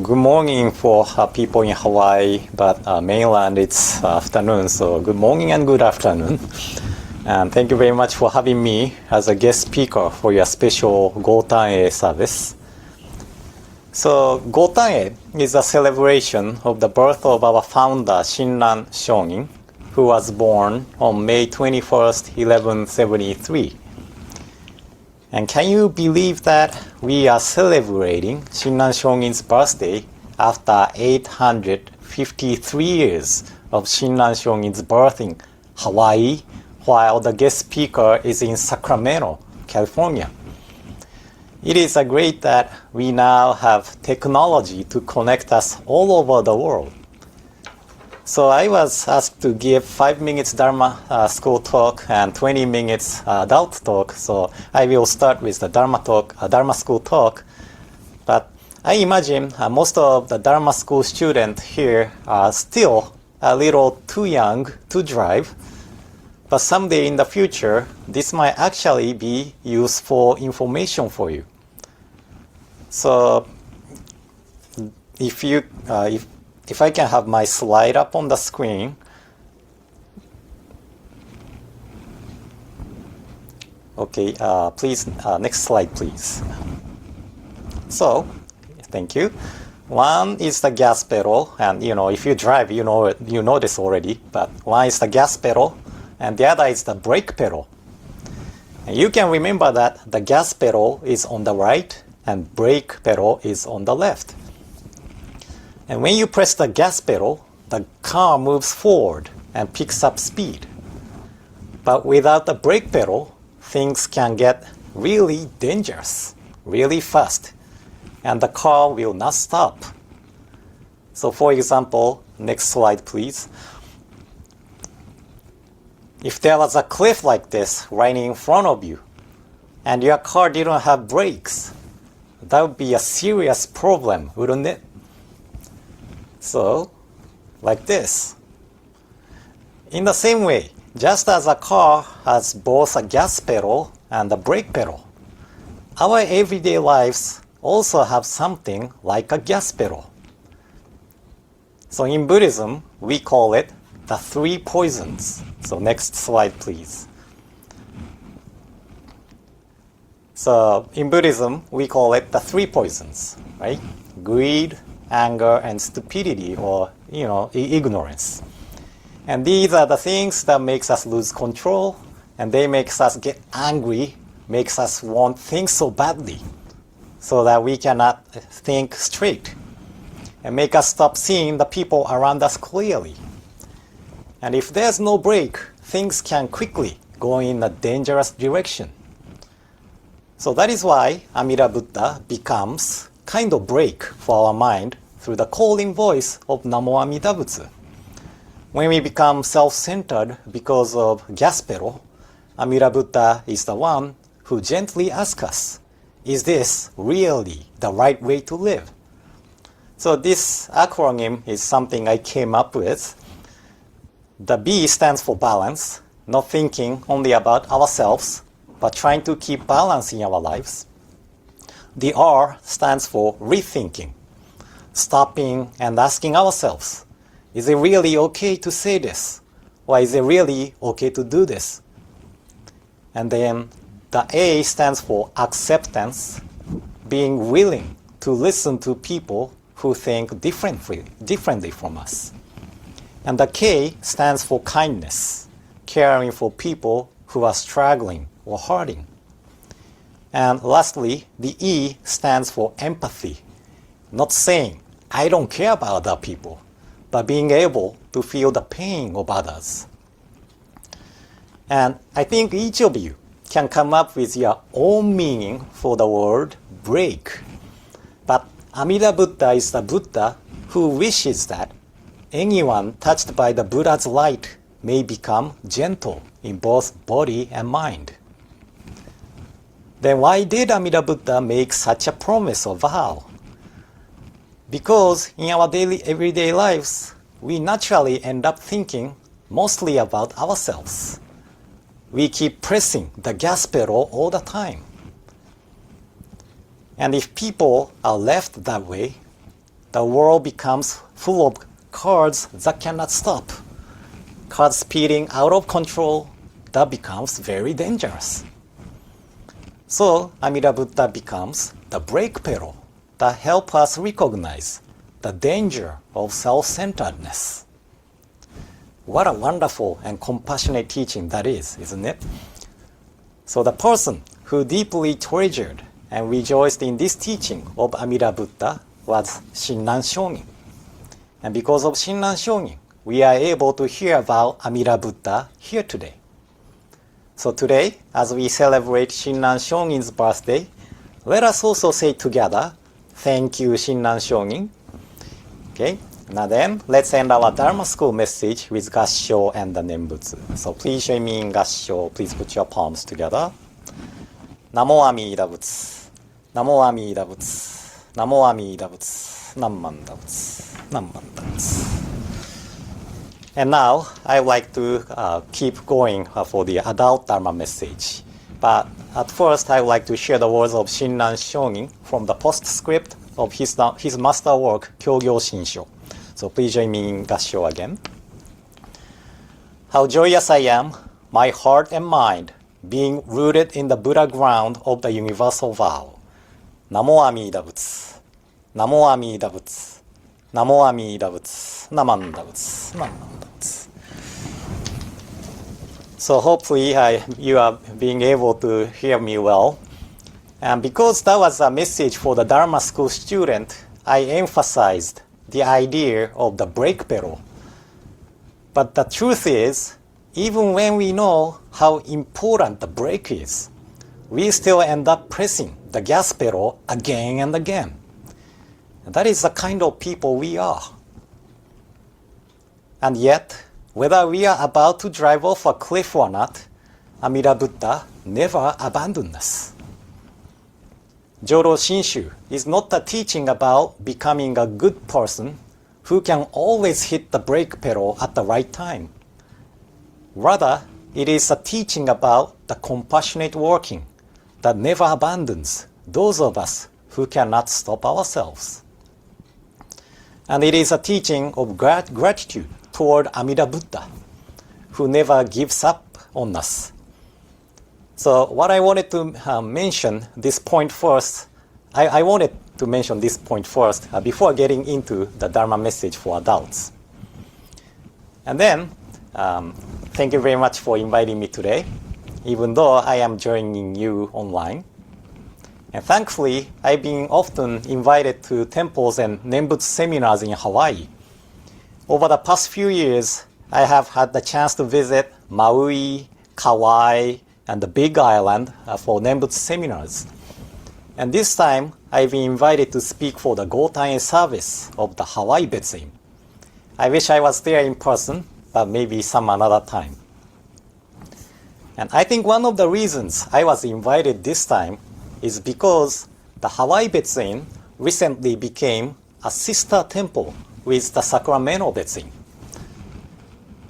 Good morning for people in Hawaii, but mainland it's afternoon, so good morning and good afternoon. And thank you very much for having me as a guest speaker for your special Gotan-e service. So Gotan-e is a celebration of the birth of our founder Shinran Shonin, who was born on May 21st, 1173. And can you believe that we are celebrating Shinran Shonin's birthday after 853 years of Shinran Shonin's birth in Hawaii, while the guest speaker is in Sacramento, California? It is great that we now have technology to connect us all over the world. So I was asked to give 5 minutes Dharma School talk and 20 minutes adult talk. So I will start with the Dharma School talk. But I imagine most of the Dharma School students here are still a little too young to drive. But someday in the future, this might actually be useful information for you. So if I can have my slide up on the screen. Okay, please, next slide, please. So, thank you. One is the gas pedal, and if you drive, you know this already, but one is the gas pedal, and the other is the brake pedal. And you can remember that the gas pedal is on the right, and brake pedal is on the left. And when you press the gas pedal, the car moves forward and picks up speed. But without the brake pedal, things can get really dangerous, really fast, and the car will not stop. So for example, next slide please. If there was a cliff like this right in front of you, and your car didn't have brakes, that would be a serious problem, wouldn't it? So, like this. In the same way, just as a car has both a gas pedal and a brake pedal, our everyday lives also have something like a gas pedal. So in Buddhism, we call it the three poisons. So next slide, please. So in Buddhism, we call it the three poisons, right? Greed, anger, and stupidity, or ignorance. And these are the things that makes us lose control, and they makes us get angry, makes us want things so badly, so that we cannot think straight, and make us stop seeing the people around us clearly. And if there's no brake, things can quickly go in a dangerous direction. So that is why Amida Buddha becomes kind of brake for our mind through the calling voice of Namo Amida Butsu. When we become self-centered because of gas pedal, Amida Buddha is the one who gently asks us, is this really the right way to live? So this acronym is something I came up with. The B stands for balance, not thinking only about ourselves, but trying to keep balance in our lives. The R stands for rethinking, stopping and asking ourselves, is it really okay to say this? Or is it really okay to do this? And then the A stands for acceptance, being willing to listen to people who think differently from us. And the K stands for kindness, caring for people who are struggling or hurting. And lastly, the E stands for empathy. Not saying, I don't care about other people, but being able to feel the pain of others. And I think each of you can come up with your own meaning for the word break. But Amida Buddha is the Buddha who wishes that anyone touched by the Buddha's light may become gentle in both body and mind. Then why did Amida Buddha make such a promise or vow? Because in our daily, everyday lives, we naturally end up thinking mostly about ourselves. We keep pressing the gas pedal all the time. And if people are left that way, the world becomes full of cars that cannot stop. Cars speeding out of control, that becomes very dangerous. So Amida Buddha becomes the brake pedal that helps us recognize the danger of self-centeredness. What a wonderful and compassionate teaching that is, isn't it? So the person who deeply treasured and rejoiced in this teaching of Amida Buddha was Shinran Shonin. And because of Shinran Shonin, we are able to hear about Amida Buddha here today. So today, as we celebrate Shinran Shonin's birthday, let us also say together, thank you, Shinran Shonin. Okay, now then, let's end our Dharma School message with Gassho and the Nembutsu. So please join me in Gassho. Please put your palms together. Namo Amida Butsu. Namo Amida Butsu. Namo Amida Butsu. Namanda Butsu. Namanda Butsu. And now, I would like to keep going for the adult Dharma message. But at first, I would like to share the words of Shinran Shonin from the postscript of his master work, Kyogyo Shinsho. So please join me in Gassho again. How joyous I am, my heart and mind, being rooted in the Buddha ground of the universal vow. Namo Amida Butsu. Namo Amida Butsu. Namo Amida Butsu. Namanda Butsu. Namanda Butsu. So hopefully you are being able to hear me well. And because that was a message for the Dharma School student, I emphasized the idea of the brake pedal. But the truth is, even when we know how important the brake is, we still end up pressing the gas pedal again and again. And that is the kind of people we are. And yet, whether we are about to drive off a cliff or not, Amida Buddha never abandoned us. Jodo Shinshu is not a teaching about becoming a good person who can always hit the brake pedal at the right time. Rather, it is a teaching about the compassionate working that never abandons those of us who cannot stop ourselves. And it is a teaching of gratitude toward Amida Buddha, who never gives up on us. So what I wanted to mention this point first, I wanted to mention this point first before getting into the Dharma message for adults. And then, thank you very much for inviting me today, even though I am joining you online. And thankfully, I've been often invited to temples and Nembutsu seminars in Hawaii. Over the past few years, I have had the chance to visit Maui, Kauai, and the Big Island for Nembutsu seminars. And this time, I've been invited to speak for the Gotan-e service of the Hawaii Betsuin. I wish I was there in person, but maybe some another time. And I think one of the reasons I was invited this time is because the Hawaii Betsuin recently became a sister temple with the Sacramento Betsuin.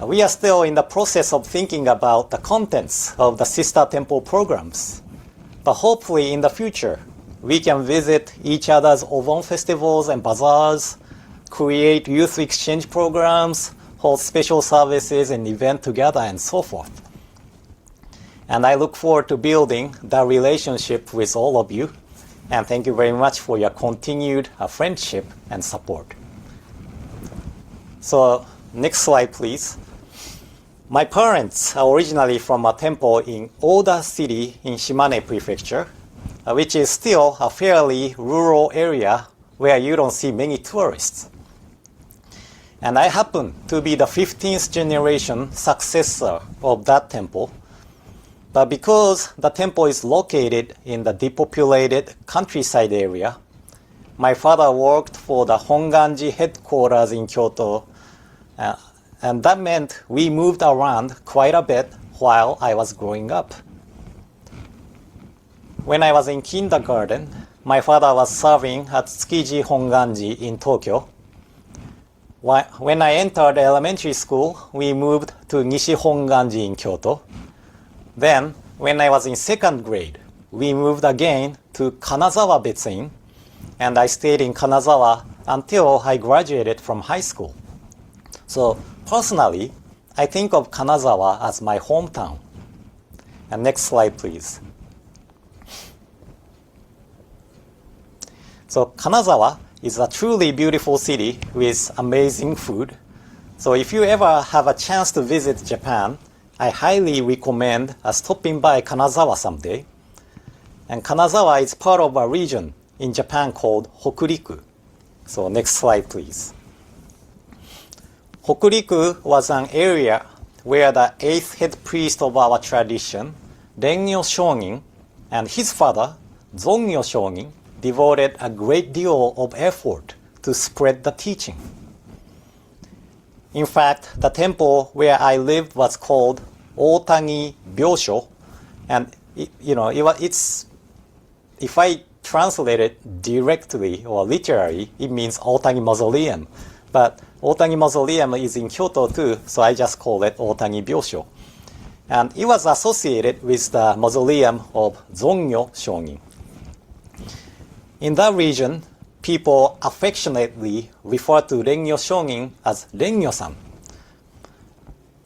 We are still in the process of thinking about the contents of the sister temple programs. But hopefully in the future, we can visit each other's Obon festivals and bazaars, create youth exchange programs, hold special services and events together, and so forth. And I look forward to building that relationship with all of you. And thank you very much for your continued friendship and support. So next slide, please. My parents are originally from a temple in Oda City in Shimane Prefecture. which is still a fairly rural area where you don't see many tourists. And I happen to be the 15th generation successor of that temple. But because the temple is located in the depopulated countryside area, my father worked for the Honganji headquarters in Kyoto, and that meant we moved around quite a bit while I was growing up. When I was in kindergarten, my father was serving at Tsukiji Honganji in Tokyo. When I entered elementary school, we moved to Nishi Honganji in Kyoto. Then, when I was in second grade, we moved again to Kanazawa Betsuin, and I stayed in Kanazawa until I graduated from high school. So, personally, I think of Kanazawa as my hometown. And next slide, please. So, Kanazawa is a truly beautiful city with amazing food. So if you ever have a chance to visit Japan, I highly recommend stopping by Kanazawa someday. And Kanazawa is part of a region in Japan called Hokuriku. So next slide, please. Hokuriku was an area where the 8th head priest of our tradition, Rengyo Shonin, and his father, Zongyo Shonin, devoted a great deal of effort to spread the teaching. In fact, the temple where I lived was called Otani Byosho, and it's if I translate it directly or literally, it means Otani Mausoleum. But Otani Mausoleum is in Kyoto too, so I just call it Otani Byosho. And it was associated with the mausoleum of Zongyo Shonin. In that region, people affectionately refer to Rengyo Shonin as Rengyo-san.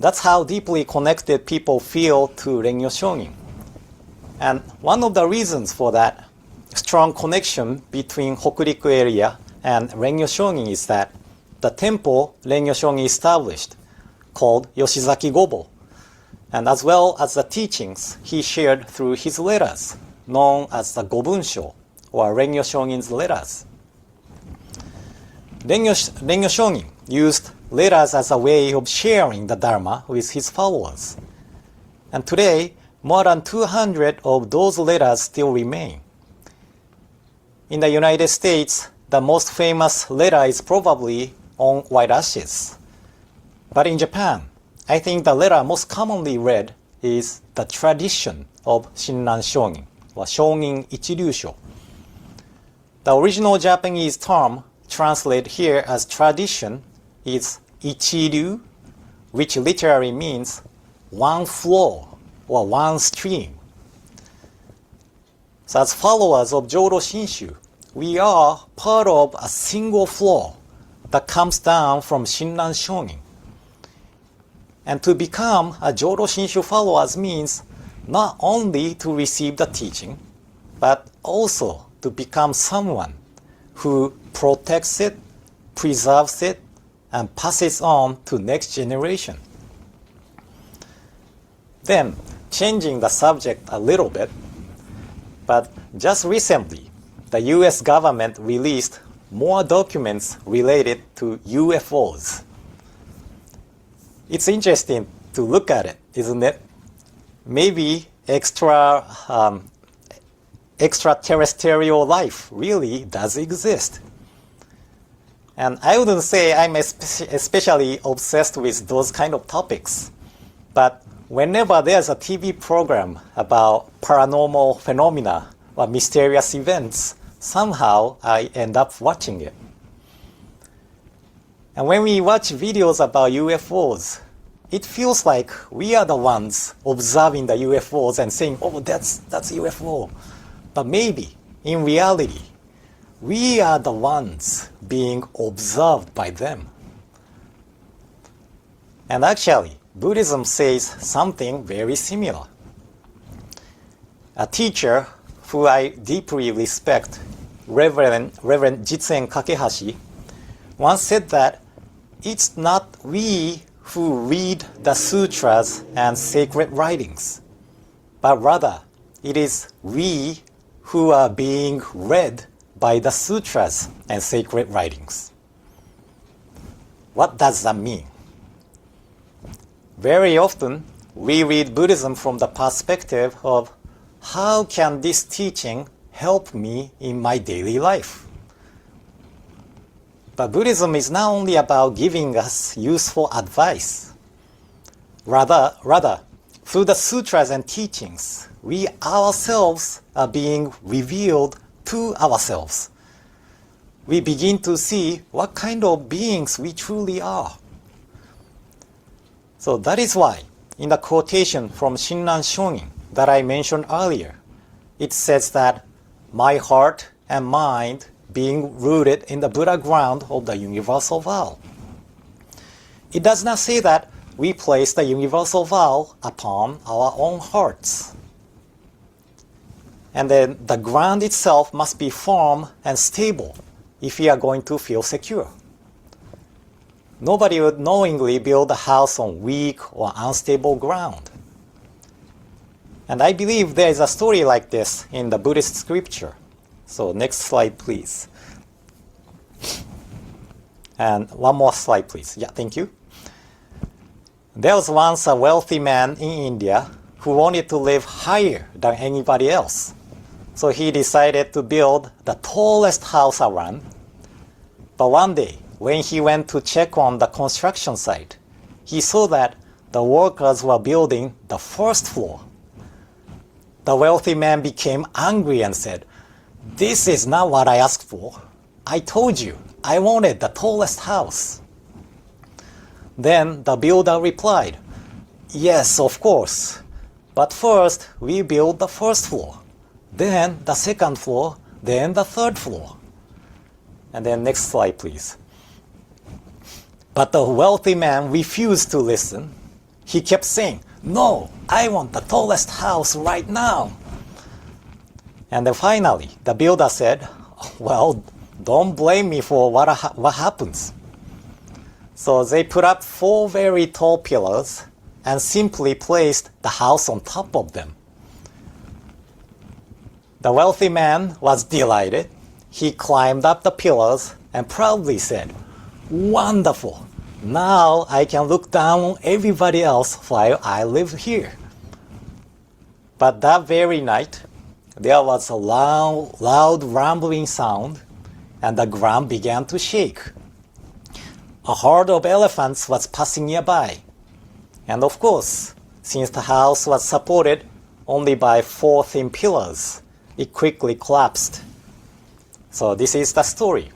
That's how deeply connected people feel to Rengyo Shonin. And one of the reasons for that strong connection between Hokuriku area and Rengyo Shonin is that the temple Rengyo Shonin established, called Yoshizaki Gobo, and as well as the teachings he shared through his letters, known as the Gobunsho, or Rengyo Shonin's letters. Rengyo Shonin used letters as a way of sharing the Dharma with his followers. And today, more than 200 of those letters still remain. In the United States, the most famous letter is probably On White Ashes. But in Japan, I think the letter most commonly read is the tradition of Shinran Shonin, or Shonin Ichiryusho. The original Japanese term translated here as tradition is Ichiryu, which literally means one flow or one stream. So as followers of Jodo Shinshu, we are part of a single flow that comes down from Shinran Shonin. And to become a Jodo Shinshu followers means not only to receive the teaching, but also to become someone who protects it, preserves it, and passes on to next generation. Then, changing the subject a little bit, but just recently, the US government released more documents related to UFOs. It's interesting to look at it, isn't it? Maybe extraterrestrial life really does exist. And I wouldn't say I'm especially obsessed with those kind of topics, but whenever there's a TV program about paranormal phenomena or mysterious events, somehow I end up watching it. And when we watch videos about UFOs, it feels like we are the ones observing the UFOs and saying, oh, that's UFO. But maybe, in reality, we are the ones being observed by them. And actually, Buddhism says something very similar. A teacher who I deeply respect, Reverend Jitsen Kakehashi, once said that it's not we who read the sutras and sacred writings, but rather it is we who are being read by the sutras and sacred writings. What does that mean? Very often, we read Buddhism from the perspective of how can this teaching help me in my daily life? But Buddhism is not only about giving us useful advice. Rather, through the sutras and teachings, we ourselves are being revealed to ourselves. We begin to see what kind of beings we truly are. So that is why, in the quotation from Shinran Shonin that I mentioned earlier, it says that my heart and mind being rooted in the Buddha ground of the universal vow. It does not say that we place the universal vow upon our own hearts. And then the ground itself must be firm and stable if we are going to feel secure. Nobody would knowingly build a house on weak or unstable ground. And I believe there is a story like this in the Buddhist scripture. So next slide, please. And one more slide, please. Yeah, thank you. There was once a wealthy man in India who wanted to live higher than anybody else. So he decided to build the tallest house around. But one day, when he went to check on the construction site, he saw that the workers were building the first floor. The wealthy man became angry and said, "This is not what I asked for. I told you I wanted the tallest house." Then the builder replied, "Yes, of course. But first we build the first floor, then the second floor, then the third floor." And then next slide, please. But the wealthy man refused to listen. He kept saying, "No, I want the tallest house right now." And then finally, the builder said, "Well, don't blame me for what happens." So they put up 4 very tall pillars and simply placed the house on top of them. The wealthy man was delighted. He climbed up the pillars and proudly said, "Wonderful! Now I can look down on everybody else while I live here." But that very night, there was a loud rumbling sound, and the ground began to shake. A herd of elephants was passing nearby. And of course, since the house was supported only by 4 thin pillars, it quickly collapsed. So this is the story.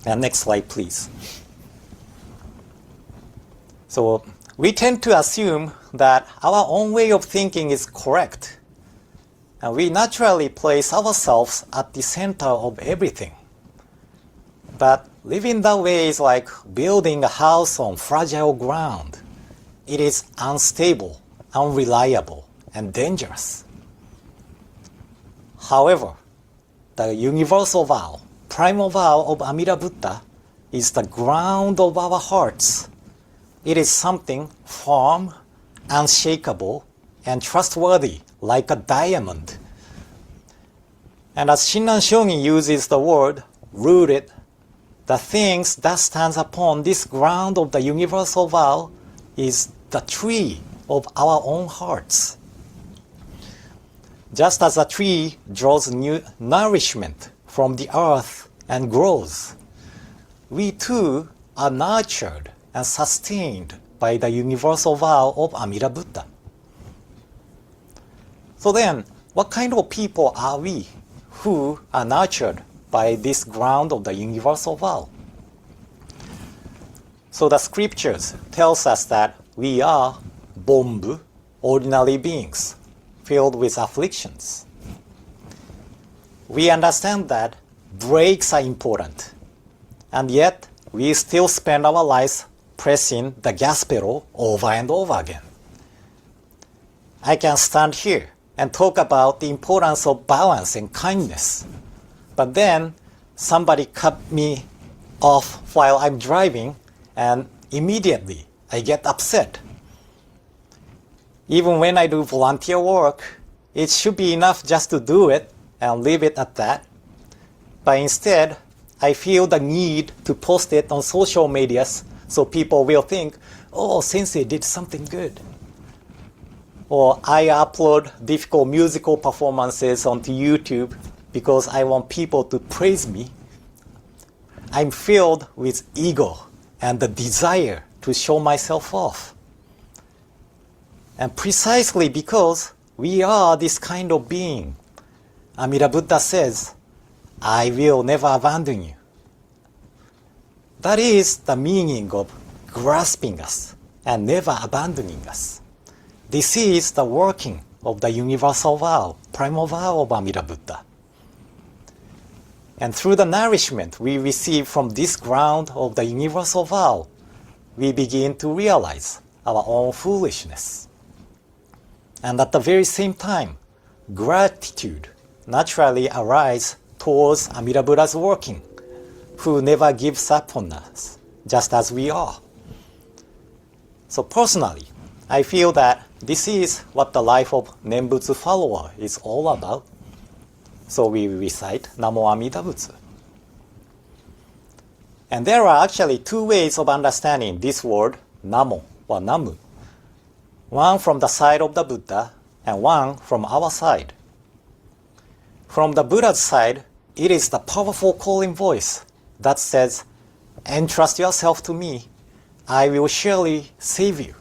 And next slide, please. So we tend to assume that our own way of thinking is correct. And we naturally place ourselves at the center of everything. But living that way is like building a house on fragile ground. It is unstable, unreliable, and dangerous. However, the universal vow, primal vow of Amida Buddha, is the ground of our hearts. It is something firm, unshakable, and trustworthy, like a diamond. And as Shinran Shonin uses the word rooted, the things that stands upon this ground of the universal vow is the tree of our own hearts. Just as a tree draws new nourishment from the earth and grows, we too are nurtured and sustained by the universal vow of Amida Buddha. So then, what kind of people are we who are nurtured by this ground of the universal vow? So the scriptures tells us that we are bonbu, ordinary beings, filled with afflictions. We understand that breaks are important, and yet we still spend our lives pressing the gas pedal over and over again. I can stand here and talk about the importance of balance and kindness, but then somebody cut me off while I'm driving, and immediately I get upset. Even when I do volunteer work, it should be enough just to do it and leave it at that. But instead, I feel the need to post it on social medias so people will think, oh, Sensei did something good. Or I upload difficult musical performances onto YouTube because I want people to praise me. I'm filled with ego and the desire to show myself off. And precisely because we are this kind of being, Amida Buddha says, I will never abandon you. That is the meaning of grasping us and never abandoning us. This is the working of the universal vow, primal vow of Amida Buddha. And through the nourishment we receive from this ground of the universal vow, we begin to realize our own foolishness. And at the very same time, gratitude naturally arises towards Amida Buddha's working, who never gives up on us, just as we are. So personally, I feel that this is what the life of Nembutsu follower is all about. So we recite Namo Amida Butsu. And there are actually two ways of understanding this word, Namo or Namu. One from the side of the Buddha and one from our side. From the Buddha's side, it is the powerful calling voice that says, entrust yourself to me, I will surely save you.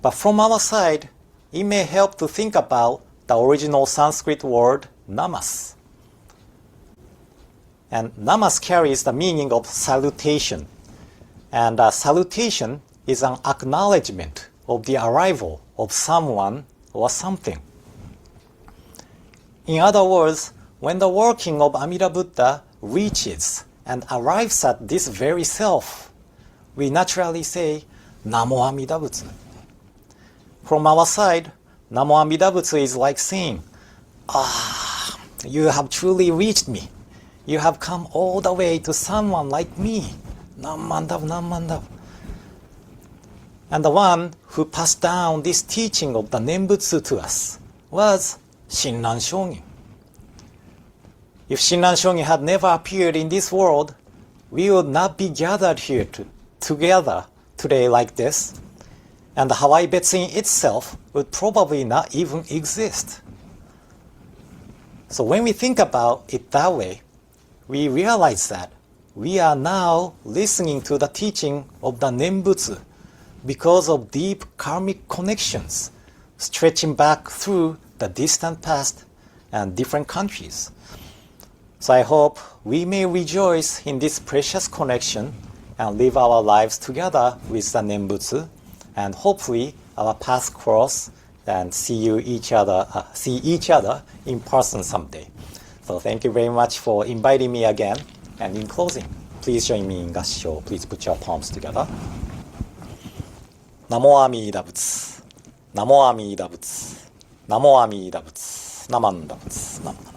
But from our side, it may help to think about the original Sanskrit word namas. And namas carries the meaning of salutation. And salutation is an acknowledgement of the arrival of someone or something. In other words, when the working of Amida Buddha reaches and arrives at this very self, we naturally say, Namo Amida Butsu. From our side, Namo Amida Butsu is like saying, you have truly reached me. You have come all the way to someone like me. Nammandav, Nammandav. And the one who passed down this teaching of the Nembutsu to us was Shinran Shonin. If Shinran Shonin had never appeared in this world, we would not be gathered here together today like this, and the Hawaii Betsuin itself would probably not even exist. So when we think about it that way, we realize that we are now listening to the teaching of the Nembutsu because of deep karmic connections stretching back through the distant past and different countries. So I hope we may rejoice in this precious connection and live our lives together with the Nembutsu, and hopefully our paths cross and see each other in person someday. So thank you very much for inviting me again. And in closing, please join me in Gassho. Please put your palms together. Namo Amida Butsu. Namo Amida Butsu. Namo Amida Butsu. Namanda Butsu.